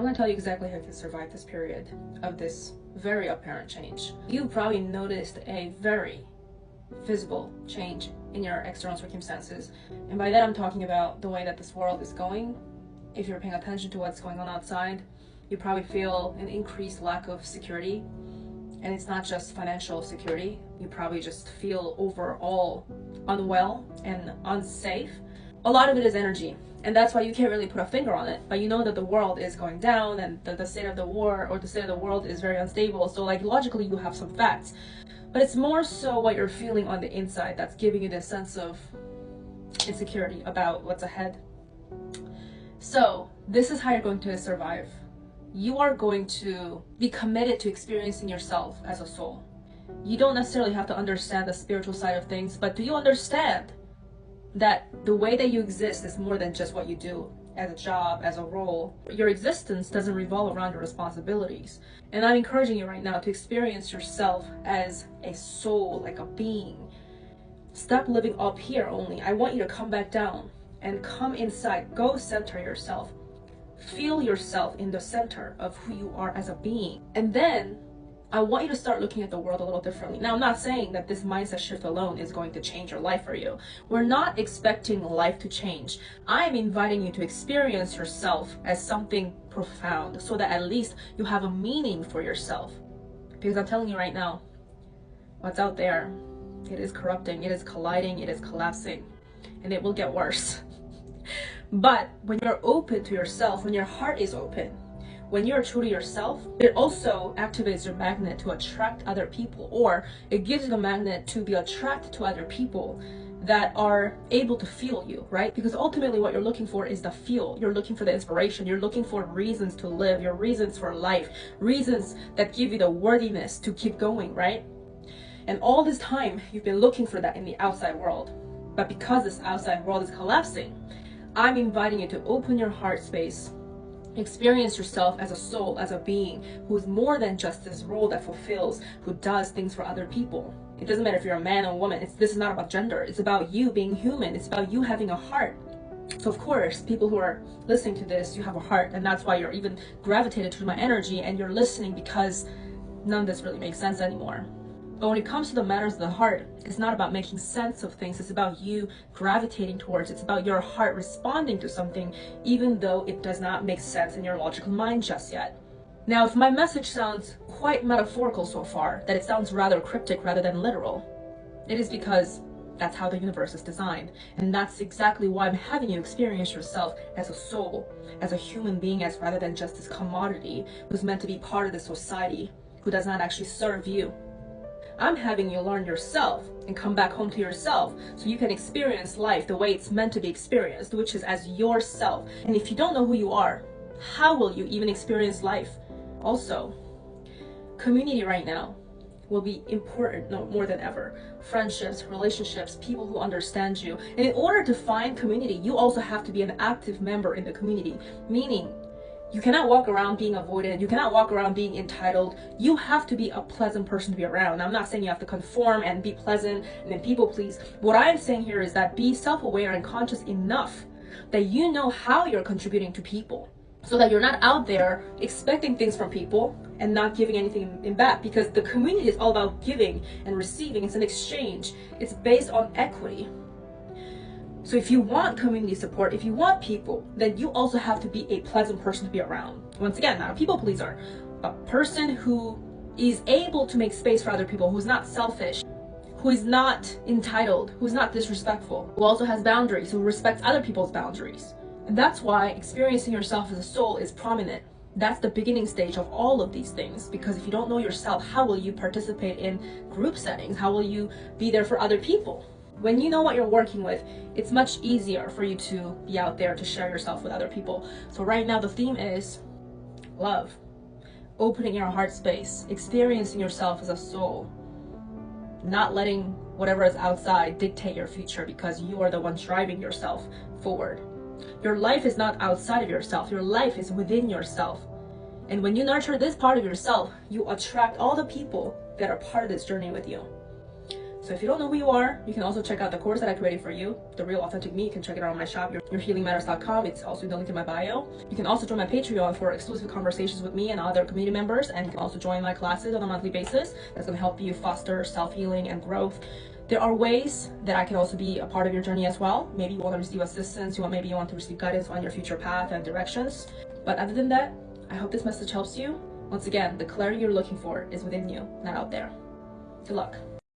I'm going to tell you exactly how you can survive this period of this very apparent change. You probably noticed a very visible change in your external circumstances. And by that I'm talking about the way that this world is going. If you're paying attention to what's going on outside, you probably feel an increased lack of security. And it's not just financial security. You probably just feel overall unwell and unsafe. A lot of it is energy. And that's why you can't really put a finger on it. But you know that the world is going down and the state of the war or the state of the world is very unstable. So like logically you have some facts. But it's more so what you're feeling on the inside that's giving you this sense of insecurity about what's ahead. So this is how you're going to survive. You are going to be committed to experiencing yourself as a soul. You don't necessarily have to understand the spiritual side of things, but do you understand that the way that you exist is more than just what you do as a job, as a role? Your existence doesn't revolve around your responsibilities. And I'm encouraging you right now to experience yourself as a soul, like a being. Stop living up here only. I want you to come back down and come inside. Go center yourself. Feel yourself in the center of who you are as a being. And then I want you to start looking at the world a little differently. Now, I'm not saying that this mindset shift alone is going to change your life for you. We're not expecting life to change. I'm inviting you to experience yourself as something profound so that at least you have a meaning for yourself. Because I'm telling you right now, what's out there, it is corrupting, it is colliding, it is collapsing, and it will get worse. But when you're open to yourself, when your heart is open, when you're true to yourself, it also activates your magnet to attract other people, or it gives you the magnet to be attracted to other people that are able to feel you, right? Because ultimately what you're looking for is the feel. You're looking for the inspiration. You're looking for reasons to live, your reasons for life, reasons that give you the worthiness to keep going, right? And all this time, you've been looking for that in the outside world. But because this outside world is collapsing, I'm inviting you to open your heart space. Experience yourself as a soul, as a being who is more than just this role that fulfills, who does things for other people. It doesn't matter if you're a man or a woman. This is not about gender. It's about you being human. It's about you having a heart. So of course, people who are listening to this, you have a heart, and that's why you're even gravitated to my energy and you're listening, because none of this really makes sense anymore. But when it comes to the matters of the heart, it's not about making sense of things. It's about you gravitating towards it. It's about your heart responding to something, even though it does not make sense in your logical mind just yet. Now, if my message sounds quite metaphorical so far, that it sounds rather cryptic rather than literal, it is because that's how the universe is designed. And that's exactly why I'm having you experience yourself as a soul, as a human being, as rather than just this commodity who's meant to be part of the society, who does not actually serve you. I'm having you learn yourself and come back home to yourself so you can experience life the way it's meant to be experienced, which is as yourself. And if you don't know who you are, how will you even experience life? Also, community right now will be important more than ever. Friendships, relationships, people who understand you. And in order to find community, you also have to be an active member in the community, meaning you cannot walk around being avoidant. You cannot walk around being entitled. You have to be a pleasant person to be around. Now, I'm not saying you have to conform and be pleasant and then people please. What I'm saying here is that be self-aware and conscious enough that you know how you're contributing to people, so that you're not out there expecting things from people and not giving anything in back, because the community is all about giving and receiving. It's an exchange. It's based on equity. So if you want community support, if you want people, then you also have to be a pleasant person to be around. Once again, not a people pleaser, a person who is able to make space for other people, who's not selfish, who is not entitled, who's not disrespectful, who also has boundaries, who respects other people's boundaries. And that's why experiencing yourself as a soul is prominent. That's the beginning stage of all of these things, because if you don't know yourself, how will you participate in group settings? How will you be there for other people? When you know what you're working with, it's much easier for you to be out there to share yourself with other people. So right now the theme is love, opening your heart space, experiencing yourself as a soul, not letting whatever is outside dictate your future, because you are the one driving yourself forward. Your life is not outside of yourself. Your life is within yourself. And when you nurture this part of yourself, you attract all the people that are part of this journey with you. So So if you don't know who you are, you can also check out the course that I created for you, The Real Authentic Me. You can check it out on my shop, yourhealingmatters.com. It's also the link in my bio. You can also join my Patreon for exclusive conversations with me and other community members, and you can also join my classes on a monthly basis. That's going to help you foster self-healing and growth. There are ways that I can also be a part of your journey as well. Maybe you want to receive assistance, maybe you want to receive guidance on your future path and directions. But other than that, I hope this message helps you. Once again, the clarity you're looking for is within you, not out there. Good luck.